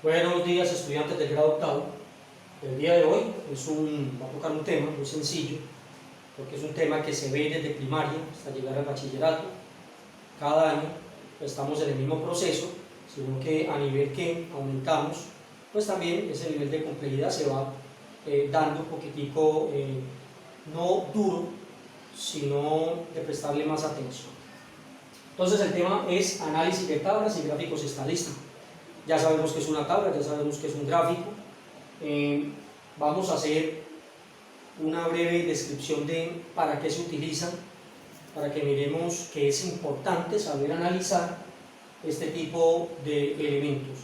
Buenos días, estudiantes del grado octavo. El día de hoy va a tocar un tema muy sencillo, porque es un tema que se ve desde primaria hasta llegar al bachillerato. Cada año estamos en el mismo proceso, sino que a nivel que aumentamos, pues también ese nivel de complejidad se va dando un poquitico, no duro, sino de prestarle más atención. Entonces el tema es análisis de tablas y gráficos estadísticos. Ya sabemos que es una tabla, ya sabemos que es un gráfico. Vamos a hacer una breve descripción de para qué se utilizan, para que miremos que es importante saber analizar este tipo de elementos.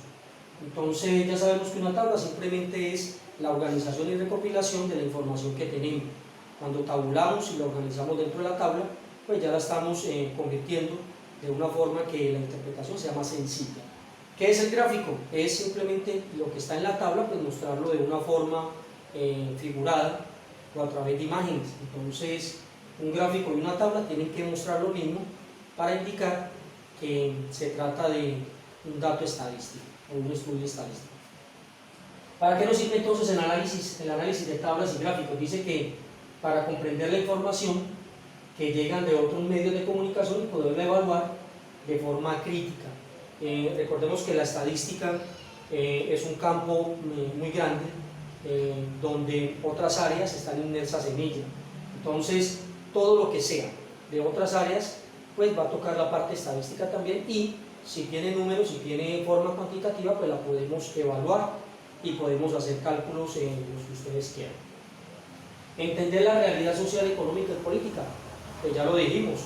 Entonces ya sabemos que una tabla simplemente es la organización y recopilación de la información que tenemos. Cuando tabulamos y la organizamos dentro de la tabla, pues ya la estamos convirtiendo de una forma que la interpretación sea más sencilla. ¿Qué es el gráfico? Es simplemente lo que está en la tabla, pues mostrarlo de una forma figurada o a través de imágenes. Entonces, un gráfico y una tabla tienen que mostrar lo mismo para indicar que se trata de un dato estadístico o un estudio estadístico. ¿Para qué nos sirve entonces el análisis de tablas y gráficos? Dice que para comprender la información que llegan de otros medios de comunicación y poderla evaluar de forma crítica. Recordemos que la estadística es un campo muy grande donde otras áreas están inmersas en ella. Entonces, todo lo que sea de otras áreas, pues va a tocar la parte estadística también, y si tiene números, si tiene forma cuantitativa, pues la podemos evaluar y podemos hacer cálculos los que ustedes quieran. Entender la realidad social, económica y política. Pues ya lo dijimos,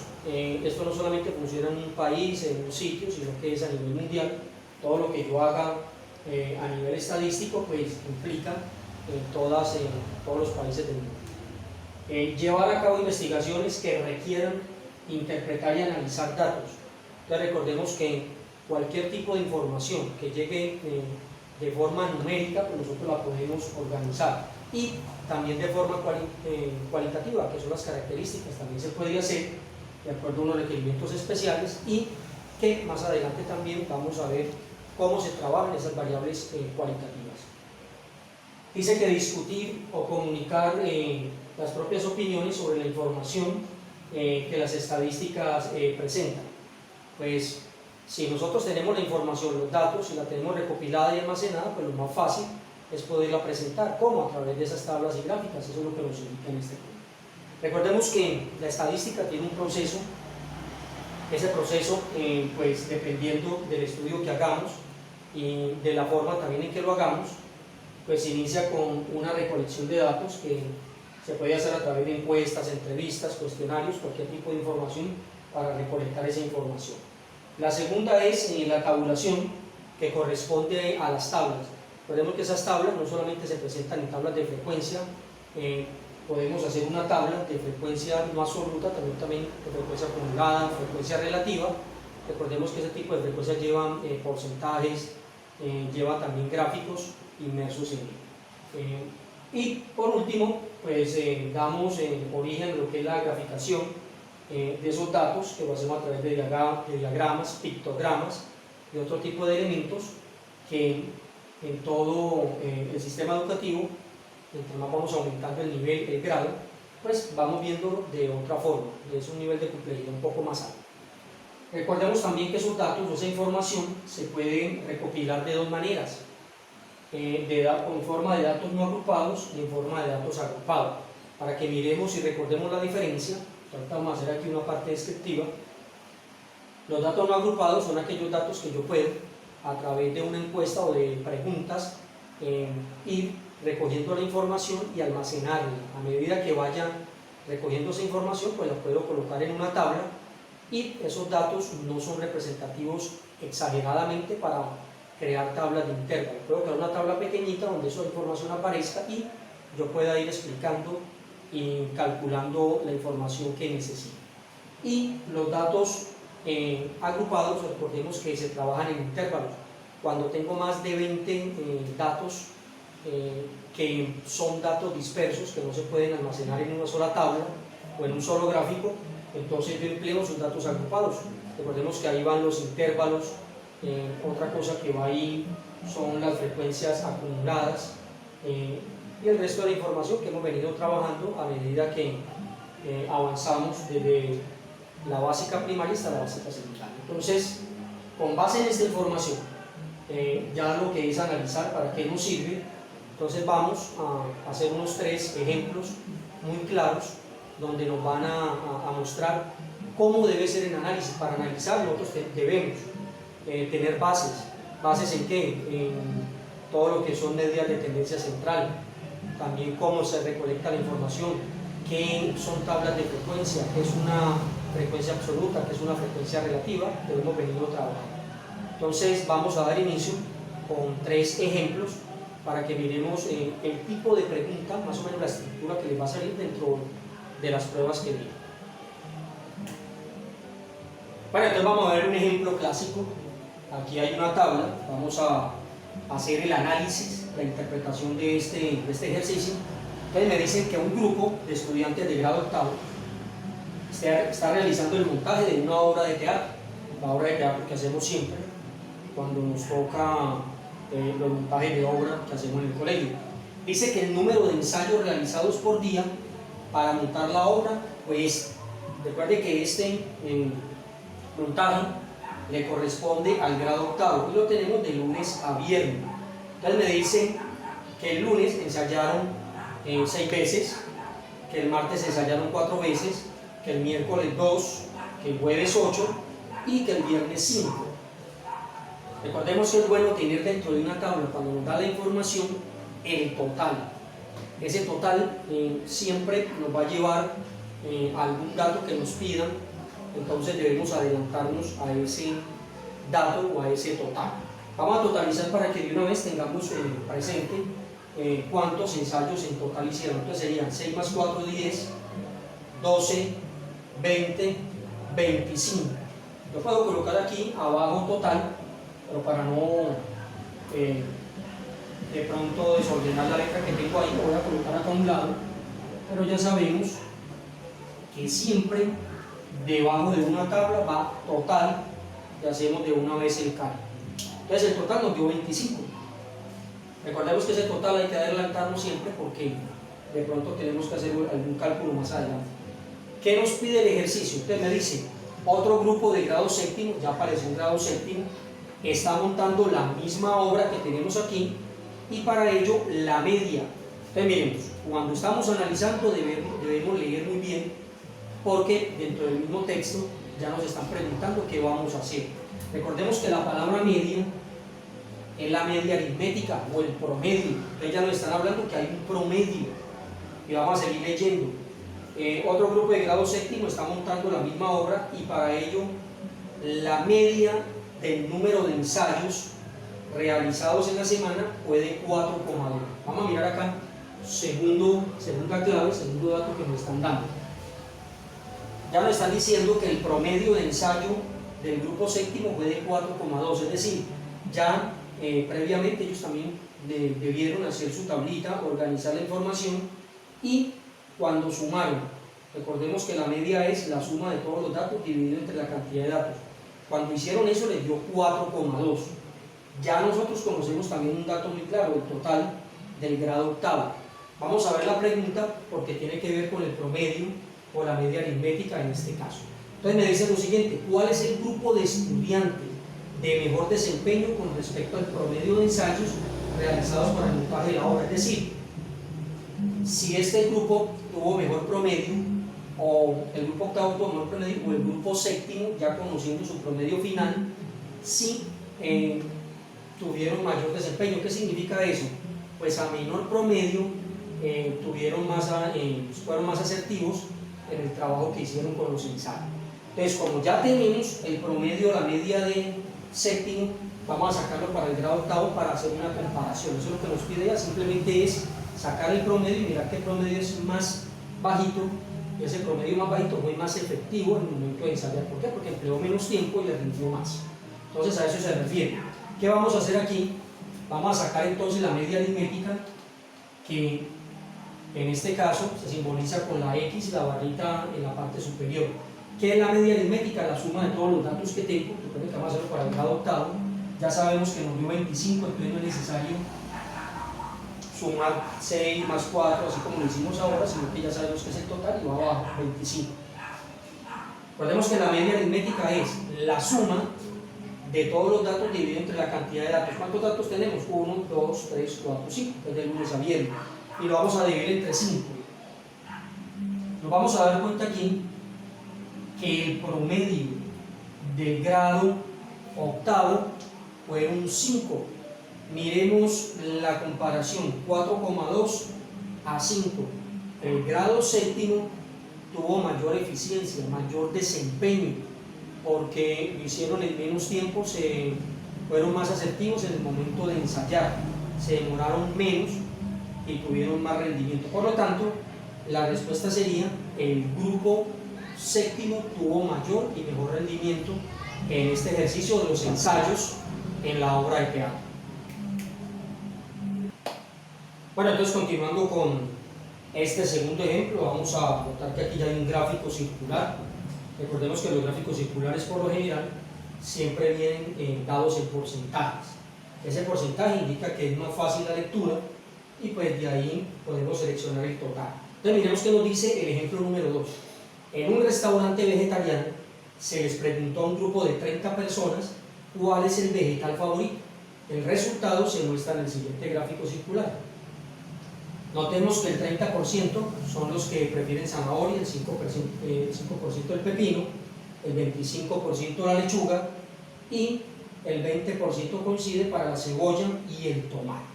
esto no solamente funciona en un país, en un sitio, sino que es a nivel mundial. Todo lo que yo haga a nivel estadístico pues implica todos los países del mundo. Llevar a cabo investigaciones que requieran interpretar y analizar datos. Entonces recordemos que cualquier tipo de información que llegue de forma numérica, pues nosotros la podemos organizar, y también de forma cualitativa, que son las características, también se puede hacer de acuerdo a unos requerimientos especiales, y que más adelante también vamos a ver cómo se trabajan esas variables cualitativas. Dice que discutir o comunicar las propias opiniones sobre la información que las estadísticas presentan. Pues si nosotros tenemos la información, los datos, y la tenemos recopilada y almacenada, pues lo más fácil es poderla presentar. ¿Cómo? A través de esas tablas y gráficas. Eso es lo que nos indica en este punto. Recordemos que la estadística tiene un proceso. Ese proceso, pues dependiendo del estudio que hagamos y de la forma también en que lo hagamos, pues se inicia con una recolección de datos que se puede hacer a través de encuestas, entrevistas, cuestionarios, cualquier tipo de información para recolectar esa información. La segunda es la tabulación, que corresponde a las tablas. Recordemos que esas tablas no solamente se presentan en tablas de frecuencia, podemos hacer una tabla de frecuencia no absoluta, también de frecuencia acumulada, frecuencia relativa. Recordemos que ese tipo de frecuencias llevan porcentajes, lleva también gráficos inmersos en él. Y por último, pues damos origen a lo que es la graficación de esos datos, que lo hacemos a través de diagramas, pictogramas y otro tipo de elementos que en todo el sistema educativo, entre más vamos aumentando el nivel, el grado, pues vamos viéndolo de otra forma, es un nivel de complejidad un poco más alto. Recordemos también que esos datos, esa información, se puede recopilar de dos maneras, en forma de datos no agrupados y en forma de datos agrupados, para que miremos y recordemos la diferencia. Ahorita vamos a hacer aquí una parte descriptiva. Los datos no agrupados son aquellos datos que yo puedo, a través de una encuesta o de preguntas, ir recogiendo la información y almacenarla. A medida que vaya recogiendo esa información, pues la puedo colocar en una tabla, y esos datos no son representativos exageradamente para crear tablas de intervalo. Puedo crear una tabla pequeñita donde esa información aparezca y yo pueda ir explicando y calculando la información que necesito. Y los datos agrupados, recordemos que se trabajan en intervalos. Cuando tengo más de 20 datos que son datos dispersos, que no se pueden almacenar en una sola tabla o en un solo gráfico, entonces yo empleo sus datos agrupados. Recordemos que ahí van los intervalos, otra cosa que va ahí son las frecuencias acumuladas y el resto de la información que hemos venido trabajando a medida que avanzamos desde la básica primaria hasta la básica secundaria. Entonces, con base en esta información, ya lo que es analizar para qué nos sirve, entonces vamos a hacer unos 3 ejemplos muy claros donde nos van a mostrar cómo debe ser el análisis. Para analizar nosotros debemos tener bases en qué, en todo lo que son medidas de tendencia central, también cómo se recolecta la información, qué son tablas de frecuencia, qué es una frecuencia absoluta, qué es una frecuencia relativa, que hemos venido trabajando. Entonces vamos a dar inicio con 3 ejemplos para que miremos el tipo de pregunta, más o menos la estructura que les va a salir dentro de las pruebas que vienen. Bueno, entonces vamos a ver un ejemplo clásico. Aquí hay una tabla, vamos a hacer el análisis, la interpretación de este ejercicio. Entonces me dicen que un grupo de estudiantes de grado octavo está realizando el montaje de una obra de teatro, la obra de teatro que hacemos siempre cuando nos toca los montajes de obra que hacemos en el colegio. Dice que el número de ensayos realizados por día para montar la obra, pues recuerde que este montaje le corresponde al grado octavo y lo tenemos de lunes a viernes. Entonces me dice que el lunes ensayaron 6 veces, que el martes ensayaron 4 veces, que el miércoles 2, que el jueves 8 y que el viernes 5. Recordemos que es bueno tener dentro de una tabla, cuando nos da la información, el total. Ese total siempre nos va a llevar algún dato que nos pidan, entonces debemos adelantarnos a ese dato o a ese total. Vamos a totalizar para que de una vez tengamos presente cuántos ensayos en total hicieron. Entonces serían 6 más 4, 10, 12, 20, 25. Yo puedo colocar aquí abajo total, pero para no de pronto desordenar la letra que tengo ahí, lo voy a colocar acá a un lado, pero ya sabemos que siempre debajo de una tabla va total y hacemos de una vez el cálculo. Entonces el total nos dio 25. Recordemos que ese total hay que adelantarnos siempre porque de pronto tenemos que hacer algún cálculo más adelante. ¿Qué nos pide el ejercicio? Usted me dice, otro grupo de grado séptimo, ya apareció un grado séptimo, está montando la misma obra que tenemos aquí y para ello la media. Entonces miremos, cuando estamos analizando debemos leer muy bien porque dentro del mismo texto ya nos están preguntando qué vamos a hacer. Recordemos que la palabra media es la media aritmética o el promedio. Entonces ya nos están hablando que hay un promedio y vamos a seguir leyendo. Otro grupo de grado séptimo está montando la misma obra y para ello la media del número de ensayos realizados en la semana fue de 4,2. Vamos a mirar acá, segunda clave, segundo dato que nos están dando. Ya nos están diciendo que el promedio de ensayo del grupo séptimo fue de 4,2, es decir, ya previamente ellos también debieron hacer su tablita, organizar la información y cuando sumaron, recordemos que la media es la suma de todos los datos dividido entre la cantidad de datos. Cuando hicieron eso les dio 4,2. Ya nosotros conocemos también un dato muy claro, el total del grado octavo. Vamos a ver la pregunta porque tiene que ver con el promedio o la media aritmética en este caso. Entonces me dice lo siguiente, ¿cuál es el grupo de estudiantes de mejor desempeño con respecto al promedio de ensayos realizados para el montaje de la obra? Es decir, si este grupo tuvo mejor promedio, o el grupo octavo tuvo mejor promedio, o el grupo séptimo, ya conociendo su promedio final, si tuvieron mayor desempeño. ¿Qué significa eso? Pues a menor promedio fueron más asertivos en el trabajo que hicieron con los ensayos. Entonces, como ya tenemos el promedio, la media de séptimo, vamos a sacarlo para el grado octavo para hacer una comparación. Eso es lo que nos pide ella, simplemente es sacar el promedio y mirar qué promedio es más bajito, y ese promedio más bajito fue más efectivo en el momento de ensayar. ¿Por qué? Porque empleó menos tiempo y le rindió más. Entonces a eso se refiere. ¿Qué vamos a hacer aquí? Vamos a sacar entonces la media aritmética, que en este caso se simboliza con la X y la barrita en la parte superior. ¿Qué es la media aritmética? La suma de todos los datos que tengo. Recuerden que vamos a hacerlo para el grado octavo. ya sabemos que nos dio 25, entonces no es necesario sumar 6 más 4, así como lo hicimos ahora, sino que ya sabemos que es el total y va abajo, 25. Recordemos que la media aritmética es la suma de todos los datos dividido entre la cantidad de datos. ¿Cuántos datos tenemos? 1, 2, 3, 4, 5, es de lunes a viernes. Y lo vamos a dividir entre 5. Nos vamos a dar cuenta aquí que el promedio del grado octavo fue un 5. Miremos la comparación, 4,2 a 5. El grado séptimo tuvo mayor eficiencia, mayor desempeño, porque lo hicieron en menos tiempo, fueron más asertivos en el momento de ensayar, se demoraron menos y tuvieron más rendimiento. Por lo tanto, la respuesta sería: el grupo séptimo tuvo mayor y mejor rendimiento en este ejercicio de los ensayos en la obra de teatro. Bueno, entonces continuando con este segundo ejemplo, vamos a notar que aquí ya hay un gráfico circular. Recordemos que los gráficos circulares por lo general siempre vienen dados en porcentajes. Ese porcentaje indica que es más fácil la lectura y pues de ahí podemos seleccionar el total. Entonces miremos qué nos dice el ejemplo número 2. En un restaurante vegetariano se les preguntó a un grupo de 30 personas cuál es el vegetal favorito. El resultado se muestra en el siguiente gráfico circular. Notemos que el 30% son los que prefieren zanahoria, el 5% el pepino, el 25% la lechuga y el 20% coincide para la cebolla y el tomate.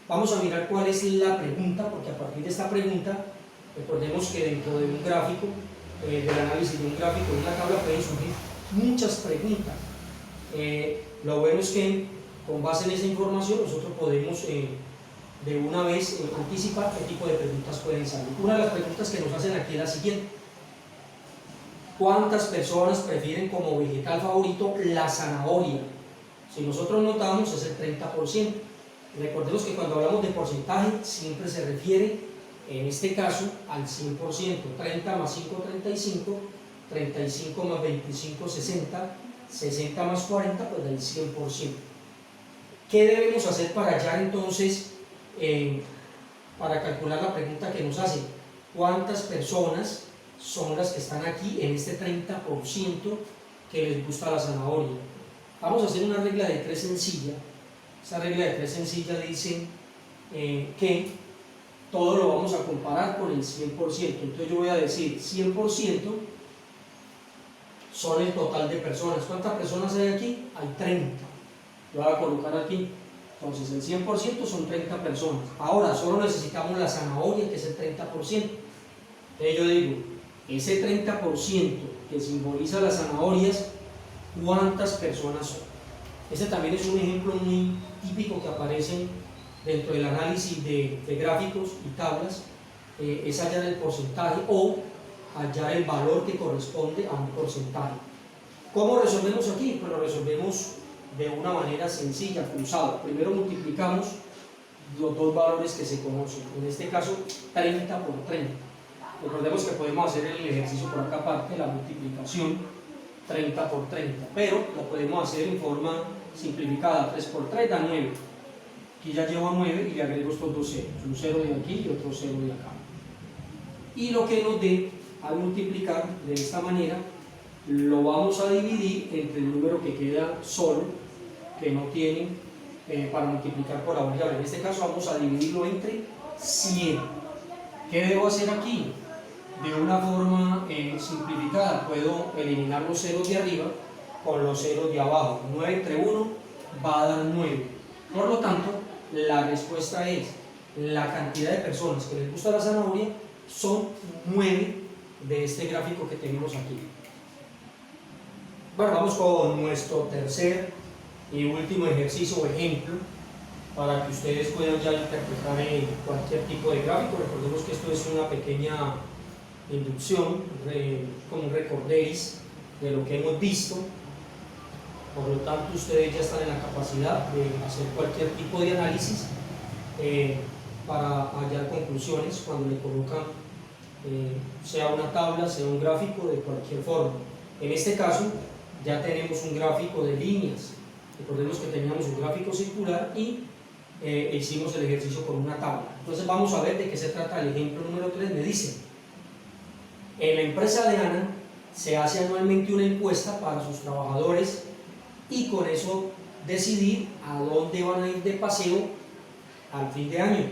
Vamos a mirar cuál es la pregunta, porque a partir de esta pregunta, recordemos que dentro de un gráfico, del análisis de un gráfico, de una tabla, pueden surgir muchas preguntas. Lo bueno es que con base en esa información nosotros podemos de una vez anticipar qué tipo de preguntas pueden salir. Una de las preguntas que nos hacen aquí es la siguiente: ¿cuántas personas prefieren como vegetal favorito la zanahoria? Si nosotros notamos, es el 30%. Recordemos que cuando hablamos de porcentaje siempre se refiere, en este caso, al 100%. 30 más 5, 35, 35 más 25, 60, 60 más 40, pues del 100%. ¿Qué debemos hacer para hallar entonces, para calcular la pregunta que nos hace? ¿Cuántas personas son las que están aquí en este 30% que les gusta la zanahoria? Vamos a hacer una regla de 3 sencilla. Esa regla de 3 sencilla dice que todo lo vamos a comparar con el 100%. Entonces yo voy a decir 100% son el total de personas. ¿Cuántas personas hay aquí? Hay 30. Lo voy a colocar aquí. Entonces el 100% son 30 personas. Ahora solo necesitamos la zanahoria, que es el 30%. Entonces yo digo, ese 30% que simboliza las zanahorias, ¿cuántas personas son? Este también es un ejemplo muy típico que aparece dentro del análisis de gráficos y tablas. Es hallar el porcentaje o hallar el valor que corresponde a un porcentaje. ¿Cómo resolvemos aquí? Pues lo resolvemos de una manera sencilla, cruzado. Primero multiplicamos los dos valores que se conocen, en este caso 30 por 30. Recordemos que podemos hacer el ejercicio por acá aparte, la multiplicación 30 por 30, pero lo podemos hacer en forma simplificada. 3 por 3 da 9. Aquí ya llevo 9 y le agrego estos dos ceros, un cero de aquí y otro cero de acá. Y lo que nos dé al multiplicar de esta manera, lo vamos a dividir entre el número que queda solo, que no tiene para multiplicar por la variable. En este caso vamos a dividirlo entre 100. ¿Qué debo hacer aquí? De una forma simplificada, puedo eliminar los ceros de arriba con los ceros de abajo. 9 entre 1 va a dar 9. Por lo tanto, la respuesta es: la cantidad de personas que les gusta la zanahoria son 9 de este gráfico que tenemos aquí. Bueno, vamos con nuestro tercer y último ejercicio o ejemplo para que ustedes puedan ya interpretar cualquier tipo de gráfico. Recordemos que esto es una pequeña inducción, como un recordéis de lo que hemos visto. Por lo tanto, ustedes ya están en la capacidad de hacer cualquier tipo de análisis para hallar conclusiones cuando le colocan sea una tabla, sea un gráfico, de cualquier forma. En este caso ya tenemos un gráfico de líneas. Recordemos que teníamos un gráfico circular y hicimos el ejercicio con una tabla. Entonces vamos a ver de qué se trata el ejemplo número 3. Me dice, en la empresa de Ana se hace anualmente una encuesta para sus trabajadores y con eso decidir a dónde van a ir de paseo al fin de año.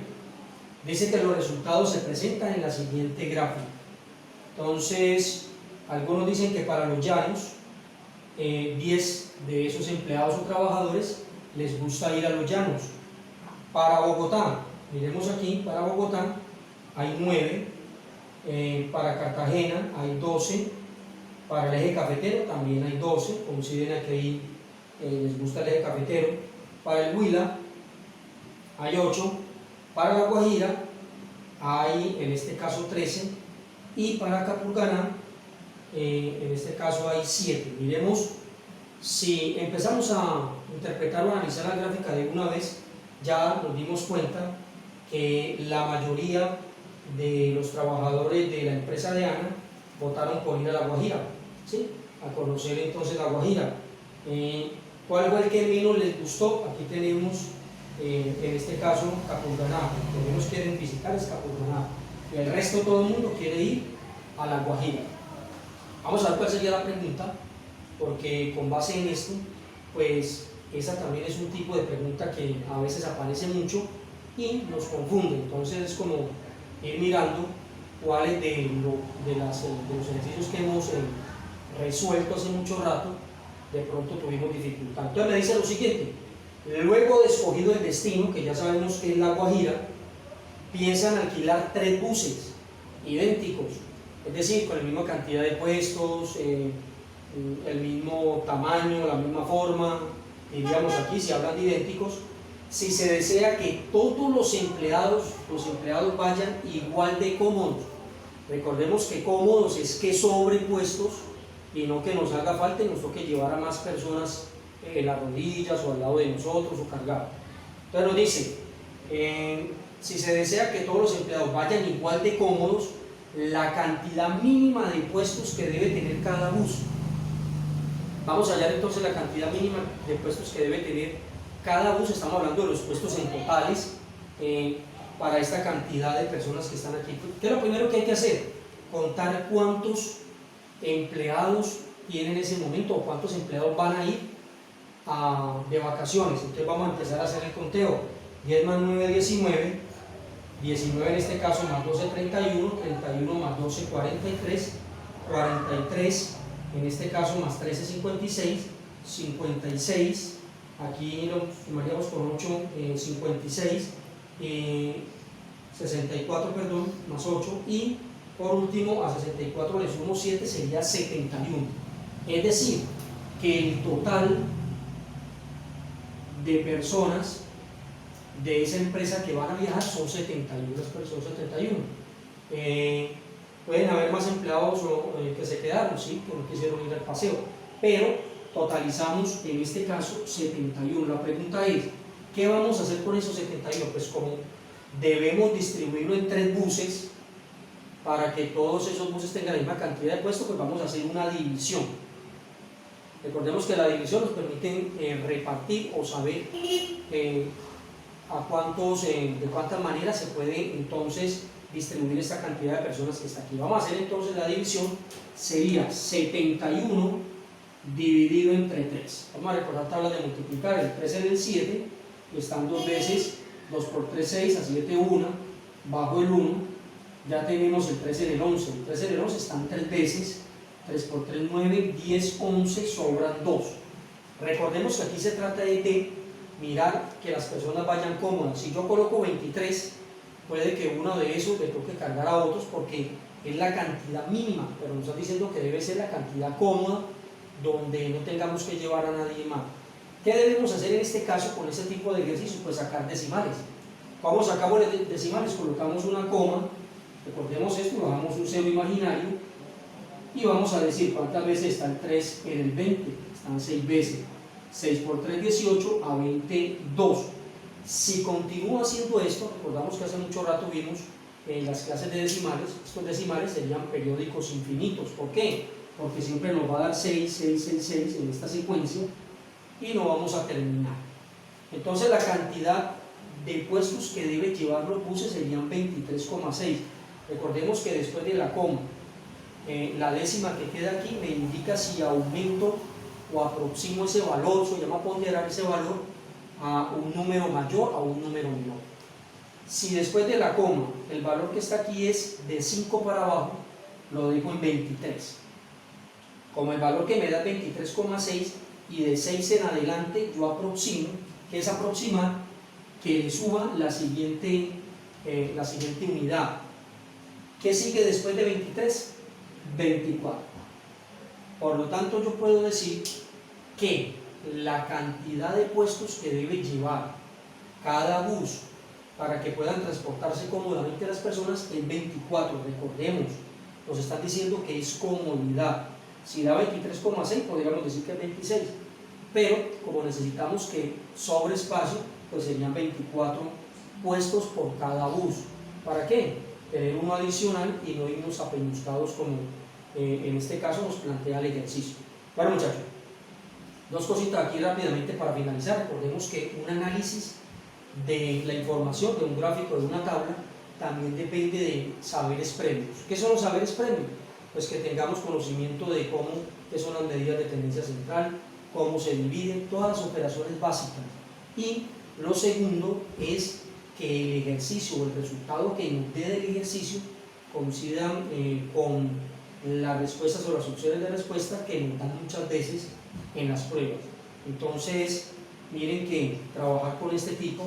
Dice que los resultados se presentan en la siguiente gráfica. Entonces, algunos dicen que para los llanos, 10 de esos empleados o trabajadores les gusta ir a los llanos. Para Bogotá, miremos aquí, para Bogotá hay 9, para Cartagena hay 12, para el eje cafetero también hay 12, consideren que ahí les gusta el eje cafetero. Para el Huila hay 8, para La Guajira hay en este caso 13 y para Capurganá en este caso hay 7. Miremos, si empezamos a interpretar o analizar la gráfica de una vez, ya nos dimos cuenta que la mayoría de los trabajadores de la empresa de Ana votaron por ir a La Guajira, ¿sí? A conocer entonces La Guajira. ¿Cuál fue el que menos les gustó? Aquí tenemos en este caso Capurganá, lo que menos quieren visitar es Capurganá, el resto todo el mundo quiere ir a La Guajira. Vamos a ver cuál sería la pregunta, porque con base en esto, pues esa también es un tipo de pregunta que a veces aparece mucho y nos confunde. Entonces es como ir mirando cuáles de los ejercicios que hemos resuelto hace mucho rato de pronto tuvimos dificultad. Entonces me dice lo siguiente: luego de escogido el destino, que ya sabemos que es La Guajira, piensan alquilar 3 buses idénticos, es decir, con la misma cantidad de puestos, el mismo tamaño, la misma forma, diríamos aquí, si hablan de idénticos, si se desea que todos los empleados vayan igual de cómodos. Recordemos que cómodos es que sobre puestos y no que nos haga falta y nos toque llevar a más personas en las rodillas o al lado de nosotros o cargar. Entonces nos dice, si se desea que todos los empleados vayan igual de cómodos, la cantidad mínima de puestos que debe tener cada bus. Vamos a hallar entonces la cantidad mínima de puestos que debe tener cada bus. Estamos hablando de los puestos en totales para esta cantidad de personas que están aquí. ¿Qué es lo primero que hay que hacer? Contar cuántos empleados tienen en ese momento o cuántos empleados van a ir de vacaciones. Entonces vamos a empezar a hacer el conteo. 10 más 9, 19, 19 en este caso más 12, 31, 31 más 12, 43, 43 en este caso más 13, 56, 56, aquí lo sumaríamos con 8, 56, 64, perdón, más 8, y por último a 64 le sumo 7, sería 71. Es decir, que el total de personas de esa empresa que van a viajar son 71 personas, 71. Pueden haber más empleados que se quedaron, sí, que no quisieron ir al paseo, pero totalizamos en este caso 71. La pregunta es, ¿qué vamos a hacer con esos 71? Pues como debemos distribuirlo en 3 buses para que todos esos buses tengan la misma cantidad de puestos, pues vamos a hacer una división. Recordemos que la división nos permite repartir o saber de cuántas maneras se puede entonces distribuir esta cantidad de personas que está aquí. Vamos a hacer entonces la división, sería 71 dividido entre 3. Vamos a recordar tablas de multiplicar, el 3 en el 7, están 2 veces, 2 por 3, 6, a 7, 1, bajo el 1, ya tenemos el 3 en el 11, el 3 en el 11 están 3 veces, 3 por 3, 9, 10, 11, sobran 2. Recordemos que aquí se trata de mirar que las personas vayan cómodas. Si yo coloco 23, puede que uno de esos le toque cargar a otros porque es la cantidad mínima, pero nos está diciendo que debe ser la cantidad cómoda donde no tengamos que llevar a nadie más. ¿Qué debemos hacer en este caso con este tipo de ejercicios? Pues sacar decimales. ¿Cómo sacamos decimales? Colocamos una coma, recordemos esto, bajamos un cero imaginario y vamos a decir cuántas veces está el 3 en el 20, están 6 veces. 6 por 3, 18, a 22. Si continúo haciendo esto, recordamos que hace mucho rato vimos en las clases de decimales, estos decimales serían periódicos infinitos. ¿Por qué? Porque siempre nos va a dar 6, 6, 6, 6 en esta secuencia y no vamos a terminar. Entonces la cantidad de puestos que debe llevar los buses serían 23,6. Recordemos que después de la coma, la décima que queda aquí me indica si aumento o aproximo ese valor, se llama ponderar ese valor a un número mayor o a un número menor. Si después de la coma el valor que está aquí es de 5 para abajo, lo dejo en 23. Como el valor que me da 23,6 y de 6 en adelante yo aproximo, que es aproximar que le suba la siguiente unidad. ¿Qué sigue después de 23? 24. Por lo tanto, yo puedo decir que la cantidad de puestos que debe llevar cada bus para que puedan transportarse cómodamente las personas es 24. Recordemos, nos están diciendo que es comodidad. Si da 23,6, podríamos decir que es 26. Pero como necesitamos que sobre espacio, pues serían 24 puestos por cada bus. ¿Para qué? Tener uno adicional y no irnos apeñuscados como en este caso nos plantea el ejercicio. Bueno, muchachos, dos cositas aquí rápidamente para finalizar. Recordemos que un análisis de la información de un gráfico, de una tabla, también depende de saberes previos. ¿Qué son los saberes previos? Pues que tengamos conocimiento de qué son las medidas de tendencia central, cómo se dividen, todas las operaciones básicas. Y lo segundo es que el ejercicio o el resultado que nos dé del ejercicio coincidan con las respuestas o las opciones de respuesta que nos dan muchas veces en las pruebas. Entonces, miren que trabajar con este tipo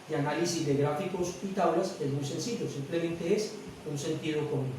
de análisis de gráficos y tablas es muy sencillo, simplemente es un sentido común.